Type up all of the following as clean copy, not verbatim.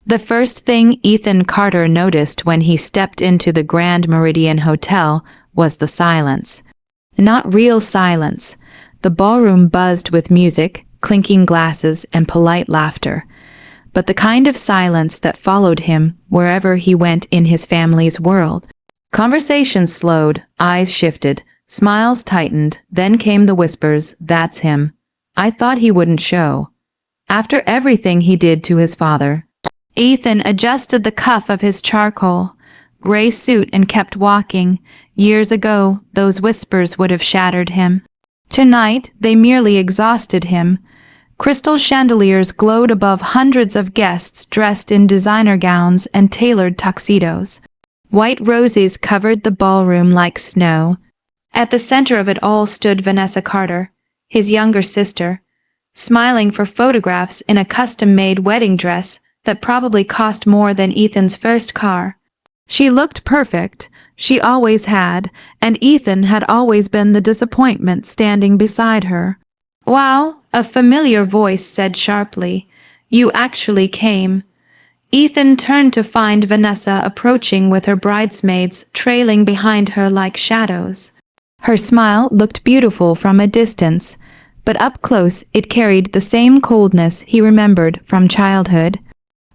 The first thing Ethan Carter noticed when he stepped into the Grand Meridian Hotel was the silence. Not real silence. The ballroom buzzed with music, clinking glasses, and polite laughter. But the kind of silence that followed him wherever he went in his family's world. Conversations slowed, eyes shifted, smiles tightened, then came the whispers, "That's him. I thought he wouldn't show." After everything he did to his father, Ethan adjusted the cuff of his charcoal gray suit and kept walking. Years ago, those whispers would have shattered him. Tonight, they merely exhausted him. Crystal chandeliers glowed above hundreds of guests dressed in designer gowns and tailored tuxedos. White roses covered the ballroom like snow. At the center of it all stood Vanessa Carter, his younger sister, smiling for photographs in a custom-made wedding dress that probably cost more than Ethan's first car. She looked perfect, she always had, and Ethan had always been the disappointment standing beside her. "Wow," a familiar voice said sharply. "You actually came." Ethan turned to find Vanessa approaching with her bridesmaids trailing behind her like shadows. Her smile looked beautiful from a distance, but up close it carried the same coldness he remembered from childhood.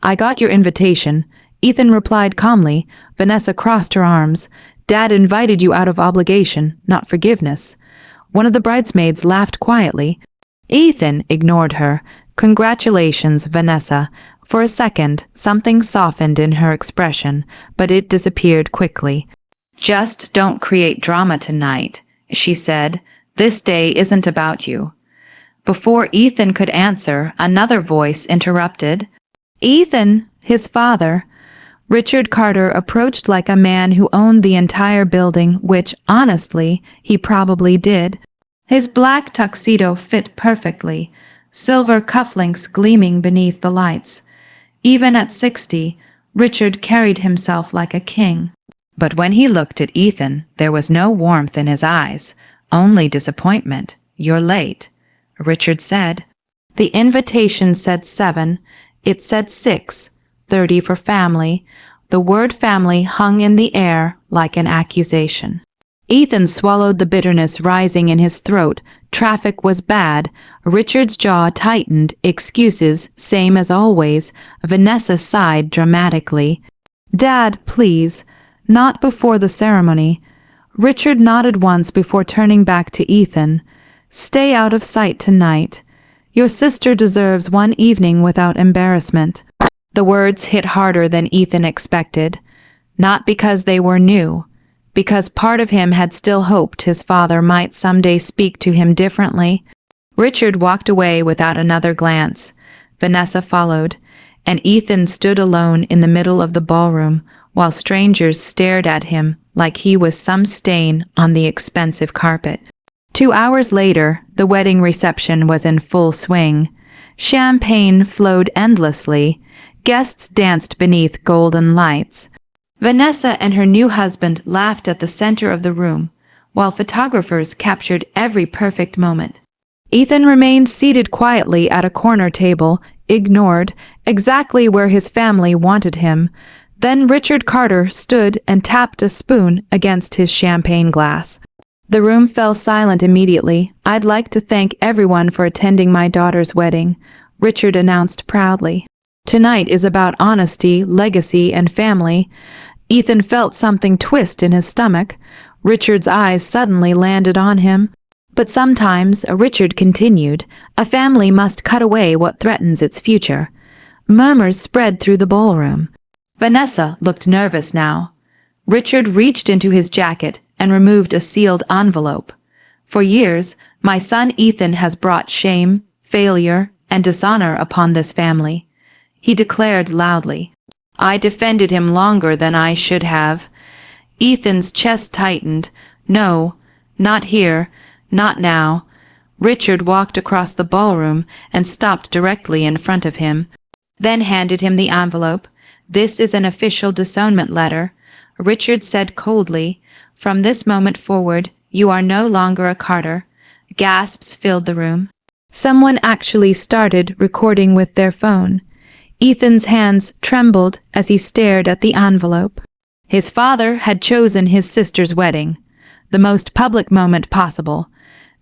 "I got your invitation," Ethan replied calmly. Vanessa crossed her arms. "Dad invited you out of obligation, not forgiveness." One of the bridesmaids laughed quietly. Ethan ignored her. "Congratulations, Vanessa." For a second, something softened in her expression, but it disappeared quickly. "Just don't create drama tonight," she said. "This day isn't about you." Before Ethan could answer, another voice interrupted. "Ethan," his father. Richard Carter approached like a man who owned the entire building, which, honestly, he probably did. His black tuxedo fit perfectly, silver cufflinks gleaming beneath the lights. Even at 60, Richard carried himself like a king. But when he looked at Ethan, there was no warmth in his eyes, only disappointment. "You're late," Richard said. The invitation said 7. It said 6:30 for family. The word family hung in the air like an accusation. Ethan swallowed the bitterness rising in his throat. Traffic was bad. Richard's jaw tightened. Excuses, same as always. Vanessa sighed dramatically. "Dad, please. Not before the ceremony." Richard nodded once before turning back to Ethan. "Stay out of sight tonight. Your sister deserves one evening without embarrassment." The words hit harder than Ethan expected. Not because they were new, because part of him had still hoped his father might someday speak to him differently. Richard walked away without another glance. Vanessa followed, and Ethan stood alone in the middle of the ballroom while strangers stared at him like he was some stain on the expensive carpet. 2 hours later, the wedding reception was in full swing. Champagne flowed endlessly. Guests danced beneath golden lights. Vanessa and her new husband laughed at the center of the room, while photographers captured every perfect moment. Ethan remained seated quietly at a corner table, ignored, exactly where his family wanted him. Then Richard Carter stood and tapped a spoon against his champagne glass. The room fell silent immediately. "I'd like to thank everyone for attending my daughter's wedding," Richard announced proudly. "Tonight is about honesty, legacy, and family." Ethan felt something twist in his stomach. Richard's eyes suddenly landed on him. "But sometimes," Richard continued, "a family must cut away what threatens its future." Murmurs spread through the ballroom. Vanessa looked nervous now. Richard reached into his jacket and removed a sealed envelope. "For years, my son Ethan has brought shame, failure, and dishonor upon this family," he declared loudly. "I defended him longer than I should have." Ethan's chest tightened. "No, not here, not now." Richard walked across the ballroom and stopped directly in front of him, then handed him the envelope. "This is an official disownment letter," Richard said coldly. "From this moment forward, you are no longer a Carter." Gasps filled the room. Someone actually started recording with their phone. Ethan's hands trembled as he stared at the envelope. His father had chosen his sister's wedding, the most public moment possible,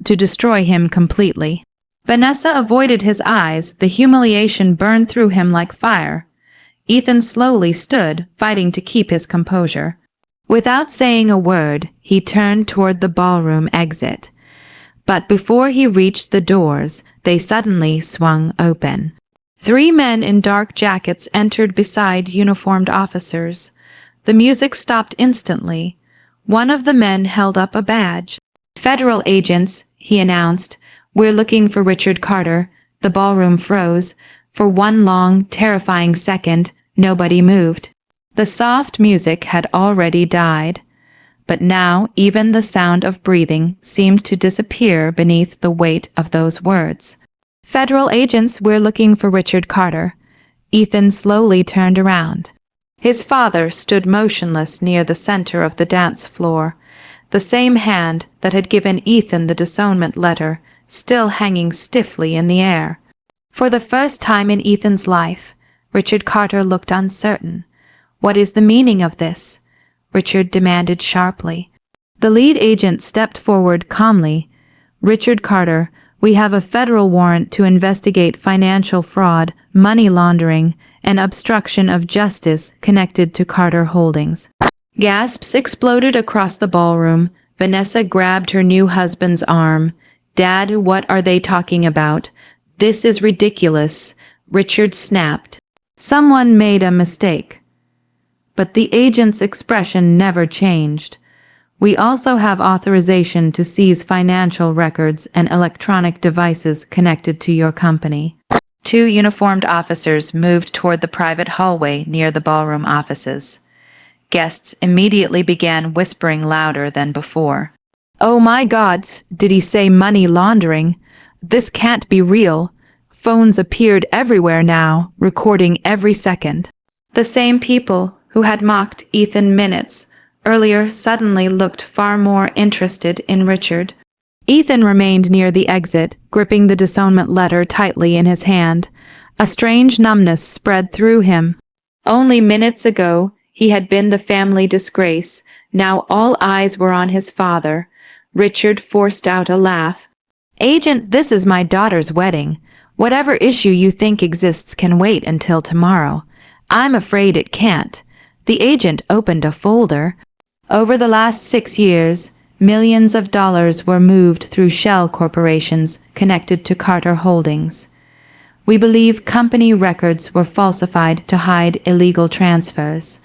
to destroy him completely. Vanessa avoided his eyes. The humiliation burned through him like fire. Ethan slowly stood, fighting to keep his composure. Without saying a word, he turned toward the ballroom exit. But before he reached the doors, they suddenly swung open. 3 men in dark jackets entered beside uniformed officers. The music stopped instantly. One of the men held up a badge. "Federal agents," he announced. "We're looking for Richard Carter." The ballroom froze. For one long, terrifying second, nobody moved. The soft music had already died. But now even the sound of breathing seemed to disappear beneath the weight of those words. "Federal agents, we're looking for Richard Carter." Ethan slowly turned around. His father stood motionless near the center of the dance floor, the same hand that had given Ethan the Disownment Letter still hanging stiffly in the air. For the first time in Ethan's life, Richard Carter looked uncertain. "What is the meaning of this?" Richard demanded sharply. The lead agent stepped forward calmly. "Richard Carter, we have a federal warrant to investigate financial fraud, money laundering, and obstruction of justice connected to Carter Holdings." Gasps exploded across the ballroom. Vanessa grabbed her new husband's arm. "Dad, what are they talking about? This is ridiculous," Richard snapped. "Someone made a mistake." But the agent's expression never changed. "We also have authorization to seize financial records and electronic devices connected to your company." 2 uniformed officers moved toward the private hallway near the ballroom offices. Guests immediately began whispering louder than before. "Oh my God, did he say money laundering? This can't be real." Phones appeared everywhere now, recording every second. The same people who had mocked Ethan minutes earlier suddenly looked far more interested in Richard. Ethan remained near the exit, gripping the Disownment Letter tightly in his hand. A strange numbness spread through him. Only minutes ago, he had been the family disgrace. Now all eyes were on his father. Richard forced out a laugh. "Agent, this is my daughter's wedding. Whatever issue you think exists can wait until tomorrow." "I'm afraid it can't." The agent opened a folder. Over the last 6 years, millions of dollars were moved through shell corporations connected to Carter Holdings. We believe company records were falsified to hide illegal transfers.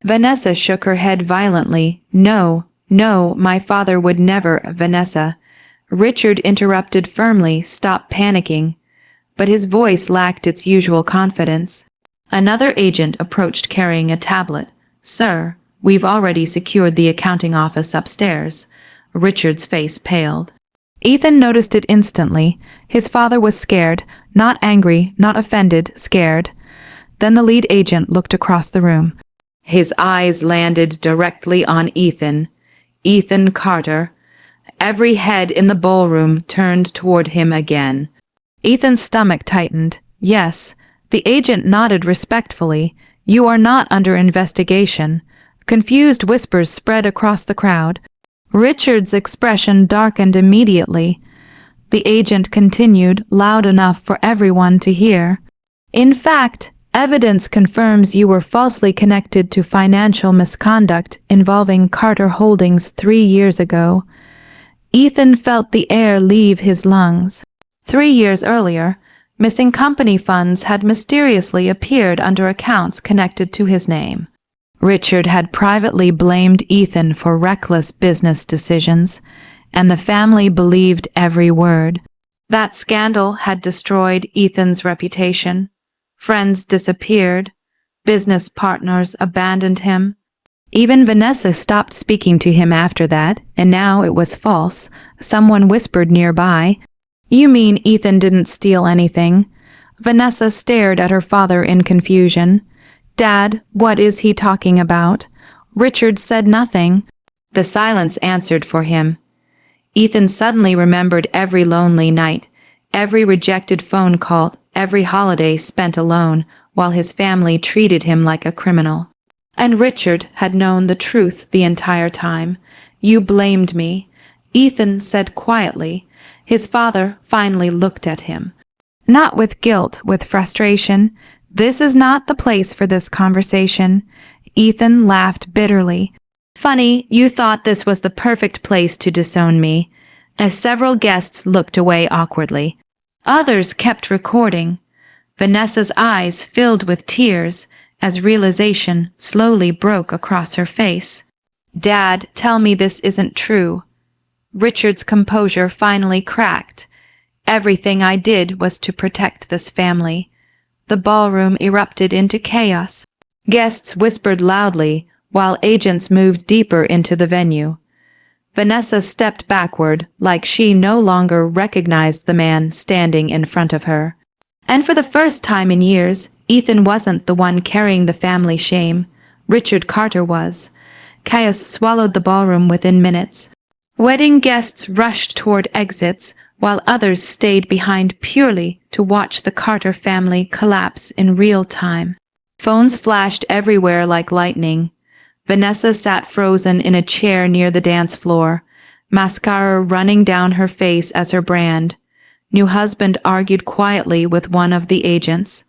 Vanessa shook her head violently. "No, no, my father would never." "Vanessa." Richard interrupted firmly. "Stop panicking." But his voice lacked its usual confidence. Another agent approached carrying a tablet. "Sir, we've already secured the accounting office upstairs." Richard's face paled. Ethan noticed it instantly. His father was scared, not angry, not offended, scared. Then the lead agent looked across the room. His eyes landed directly on Ethan. Ethan Carter. Every head in the ballroom turned toward him again. Ethan's stomach tightened. "Yes." The agent nodded respectfully. "You are not under investigation." Confused whispers spread across the crowd. Richard's expression darkened immediately. The agent continued, loud enough for everyone to hear. "In fact, evidence confirms you were falsely connected to financial misconduct involving Carter Holdings 3 years ago." Ethan felt the air leave his lungs. 3 years earlier, missing company funds had mysteriously appeared under accounts connected to his name. Richard had privately blamed Ethan for reckless business decisions, and the family believed every word. That scandal had destroyed Ethan's reputation. Friends disappeared. Business partners abandoned him. Even Vanessa stopped speaking to him after that, and now it was false. Someone whispered nearby, "You mean Ethan didn't steal anything?" Vanessa stared at her father in confusion. "Dad, what is he talking about?" Richard said nothing. The silence answered for him. Ethan suddenly remembered every lonely night, every rejected phone call, every holiday spent alone, while his family treated him like a criminal. And Richard had known the truth the entire time. "You blamed me," Ethan said quietly. His father finally looked at him. Not with guilt, with frustration. "This is not the place for this conversation." Ethan laughed bitterly. "Funny, you thought this was the perfect place to disown me." As several guests looked away awkwardly, others kept recording. Vanessa's eyes filled with tears as realization slowly broke across her face. "Dad, tell me this isn't true." Richard's composure finally cracked. "Everything I did was to protect this family." The ballroom erupted into chaos. Guests whispered loudly, while agents moved deeper into the venue. Vanessa stepped backward, like she no longer recognized the man standing in front of her. And for the first time in years, Ethan wasn't the one carrying the family shame. Richard Carter was. Chaos swallowed the ballroom within minutes. Wedding guests rushed toward exits, while others stayed behind purely to watch the Carter family collapse in real time. Phones flashed everywhere like lightning. Vanessa sat frozen in a chair near the dance floor, mascara running down her face as her brand. New husband argued quietly with one of the agents.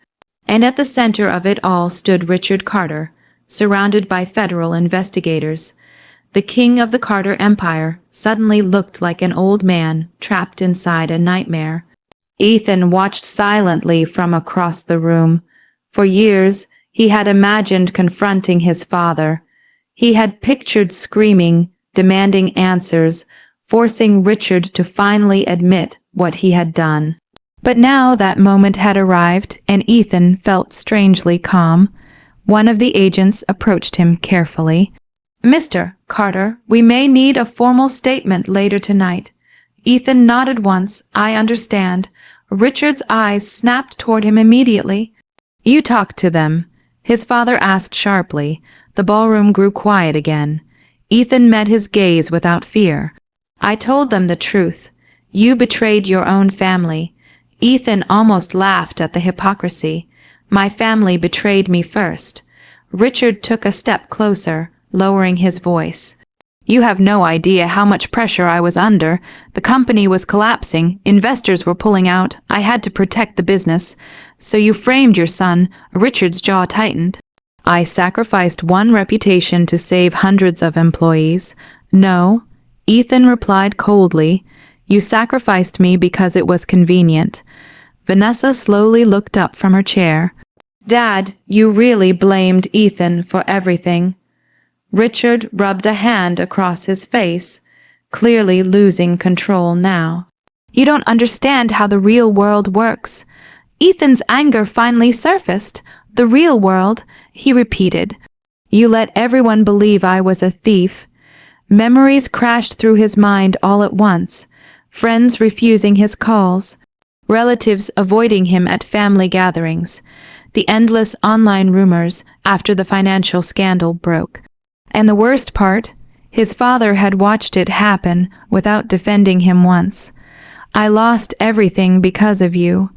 And at the center of it all stood Richard Carter, surrounded by federal investigators. The king of the Carter Empire suddenly looked like an old man trapped inside a nightmare. Ethan watched silently from across the room. For years, he had imagined confronting his father. He had pictured screaming, demanding answers, forcing Richard to finally admit what he had done. But now that moment had arrived, and Ethan felt strangely calm. One of the agents approached him carefully. "Mr. Carter, we may need a formal statement later tonight." Ethan nodded once. "I understand." Richard's eyes snapped toward him immediately. "You talk to them," his father asked sharply. The ballroom grew quiet again. Ethan met his gaze without fear. "I told them the truth. You betrayed your own family." Ethan almost laughed at the hypocrisy. "My family betrayed me first." Richard took a step closer, lowering his voice. "You have no idea how much pressure I was under. The company was collapsing, investors were pulling out, I had to protect the business. So you framed your son." Richard's jaw tightened. "I sacrificed one reputation to save hundreds of employees." "No," Ethan replied coldly. "You sacrificed me because it was convenient." Vanessa slowly looked up from her chair. "Dad, you really blamed Ethan for everything." Richard rubbed a hand across his face, clearly losing control now. "You don't understand how the real world works." Ethan's anger finally surfaced. "The real world," he repeated. "You let everyone believe I was a thief." Memories crashed through his mind all at once. Friends refusing his calls. Relatives avoiding him at family gatherings. The endless online rumors after the financial scandal broke. And the worst part, his father had watched it happen without defending him once. "I lost everything because of you,"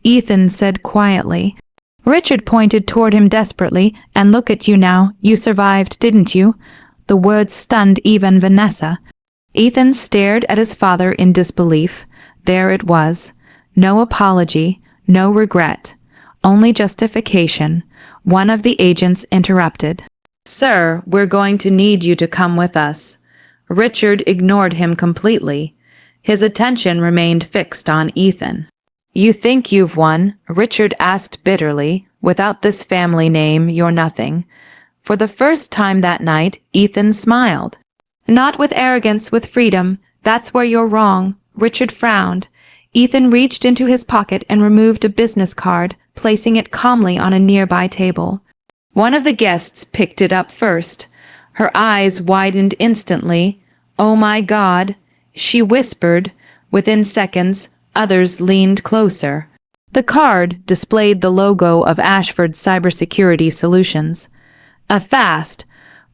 Ethan said quietly. Richard pointed toward him desperately. "And look at you now. You survived, didn't you?" The words stunned even Vanessa. Ethan stared at his father in disbelief. There it was. No apology, no regret, only justification. One of the agents interrupted. "Sir, we're going to need you to come with us." Richard ignored him completely. His attention remained fixed on Ethan. "You think you've won?" Richard asked bitterly. "Without this family name, you're nothing." For the first time that night, Ethan smiled. "Not with arrogance, with freedom. That's where you're wrong." Richard frowned. Ethan reached into his pocket and removed a business card, placing it calmly on a nearby table. One of the guests picked it up first. Her eyes widened instantly. "Oh my God," she whispered. Within seconds, others leaned closer. The card displayed the logo of Ashford Cybersecurity Solutions, a fast,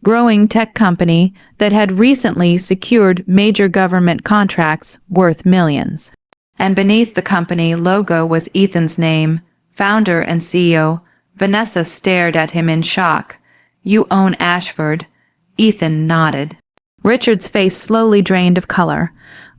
growing tech company that had recently secured major government contracts worth millions. And beneath the company logo was Ethan's name, founder and CEO, Vanessa stared at him in shock. You own Ashford. Ethan nodded. Richard's face slowly drained of color.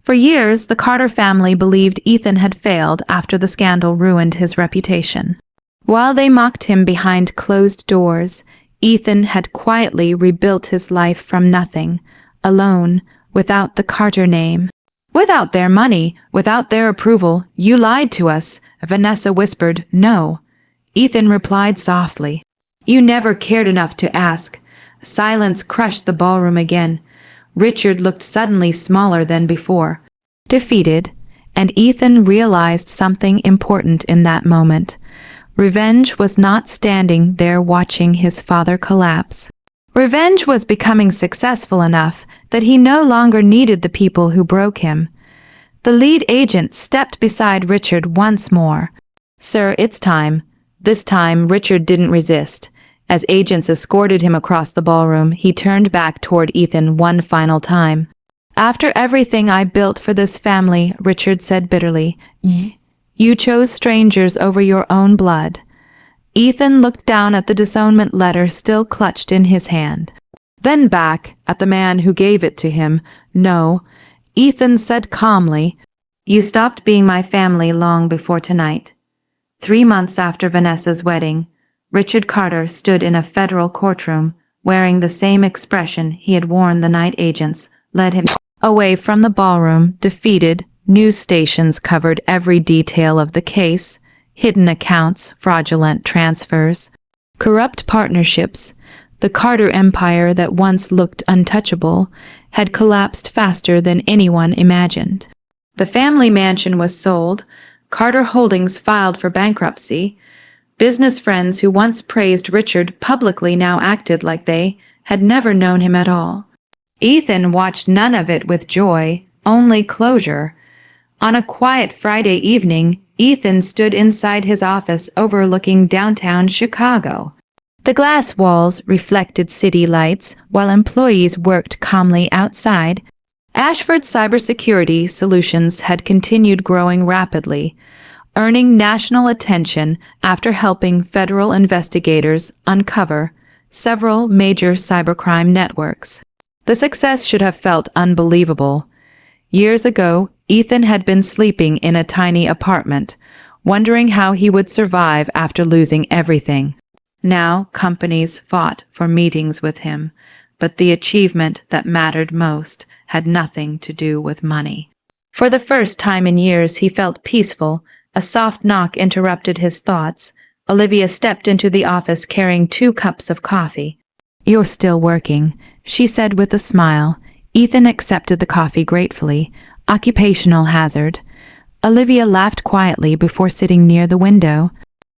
For years, the Carter family believed Ethan had failed after the scandal ruined his reputation. While they mocked him behind closed doors, Ethan had quietly rebuilt his life from nothing, alone, without the Carter name. Without their money, without their approval, you lied to us, Vanessa whispered. No. Ethan replied softly. You never cared enough to ask. Silence crushed the ballroom again. Richard looked suddenly smaller than before. Defeated, and Ethan realized something important in that moment. Revenge was not standing there watching his father collapse. Revenge was becoming successful enough that he no longer needed the people who broke him. The lead agent stepped beside Richard once more. Sir, it's time. This time, Richard didn't resist. As agents escorted him across the ballroom, he turned back toward Ethan one final time. After everything I built for this family, Richard said bitterly, you chose strangers over your own blood. Ethan looked down at the disownment letter still clutched in his hand. Then back at the man who gave it to him. No, Ethan said calmly, you stopped being my family long before tonight. 3 months after Vanessa's wedding, Richard Carter stood in a federal courtroom, wearing the same expression he had worn the night agents led him away from the ballroom, defeated. News stations covered every detail of the case, hidden accounts, fraudulent transfers, corrupt partnerships. The Carter empire that once looked untouchable had collapsed faster than anyone imagined. The family mansion was sold. Carter Holdings filed for bankruptcy. Business friends who once praised Richard publicly now acted like they had never known him at all. Ethan watched none of it with joy, only closure. On a quiet Friday evening, Ethan stood inside his office overlooking downtown Chicago. The glass walls reflected city lights while employees worked calmly outside. Ashford's cybersecurity solutions had continued growing rapidly, earning national attention after helping federal investigators uncover several major cybercrime networks. The success should have felt unbelievable. Years ago, Ethan had been sleeping in a tiny apartment, wondering how he would survive after losing everything. Now, companies fought for meetings with him, but the achievement that mattered most had nothing to do with money. For the first time in years, he felt peaceful. A soft knock interrupted his thoughts. Olivia stepped into the office carrying 2 cups of coffee. You're still working, she said with a smile. Ethan accepted the coffee gratefully. Occupational hazard. Olivia laughed quietly before sitting near the window.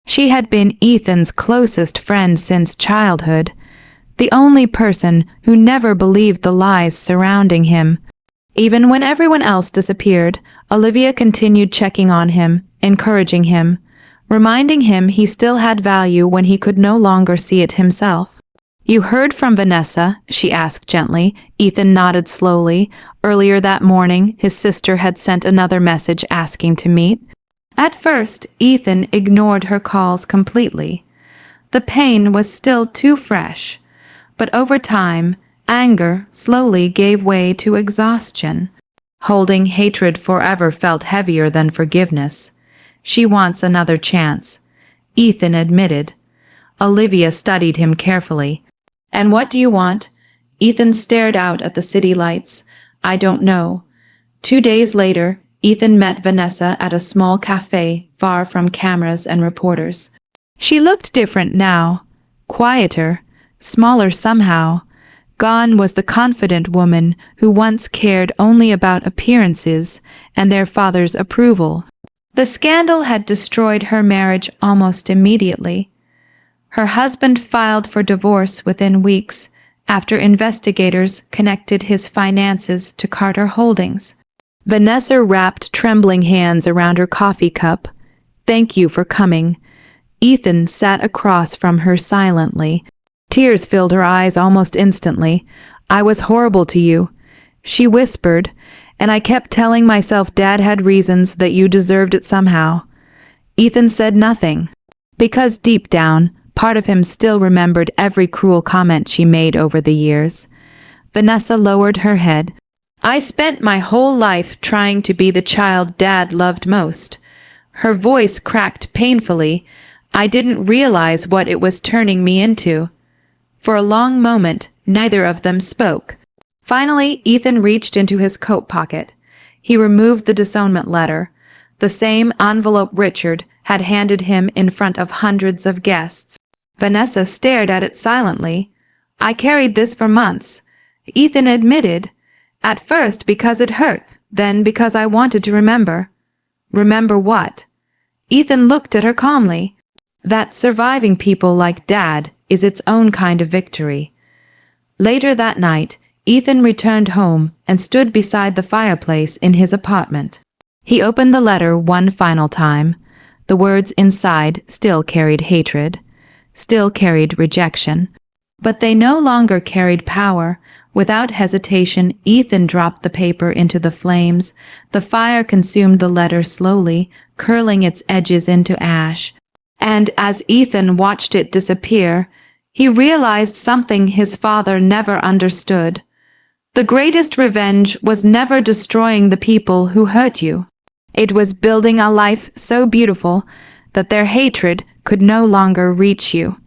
She had been Ethan's closest friend since childhood, the only person who never believed the lies surrounding him. Even when everyone else disappeared, Olivia continued checking on him, encouraging him, reminding him he still had value when he could no longer see it himself. You heard from Vanessa? She asked gently. Ethan nodded slowly. Earlier that morning, his sister had sent another message asking to meet. At first, Ethan ignored her calls completely. The pain was still too fresh. But over time, anger slowly gave way to exhaustion. Holding hatred forever felt heavier than forgiveness. She wants another chance, Ethan admitted. Olivia studied him carefully. And what do you want? Ethan stared out at the city lights. I don't know. 2 days later, Ethan met Vanessa at a small cafe far from cameras and reporters. She looked different now, quieter, smaller somehow. Gone was the confident woman who once cared only about appearances and their father's approval. The scandal had destroyed her marriage almost immediately. Her husband filed for divorce within weeks after investigators connected his finances to Carter Holdings. Vanessa wrapped trembling hands around her coffee cup. Thank you for coming. Ethan sat across from her silently. Tears filled her eyes almost instantly. I was horrible to you, she whispered, and I kept telling myself Dad had reasons that you deserved it somehow. Ethan said nothing, because deep down, Part of him still remembered every cruel comment she made over the years. Vanessa lowered her head. I spent my whole life trying to be the child Dad loved most. Her voice cracked painfully. I didn't realize what it was turning me into. For a long moment, neither of them spoke. Finally, Ethan reached into his coat pocket. He removed the disownment letter, the same envelope Richard had handed him in front of hundreds of guests. Vanessa stared at it silently. I carried this for months, Ethan admitted. At first because it hurt, then because I wanted to remember. Remember what? Ethan looked at her calmly. That surviving people like Dad is its own kind of victory. Later that night, Ethan returned home and stood beside the fireplace in his apartment. He opened the letter one final time. The words inside still carried hatred, still carried rejection. But they no longer carried power. Without hesitation, Ethan dropped the paper into the flames. The fire consumed the letter slowly, curling its edges into ash. And as Ethan watched it disappear, he realized something his father never understood. The greatest revenge was never destroying the people who hurt you. It was building a life so beautiful that their hatred could no longer reach you.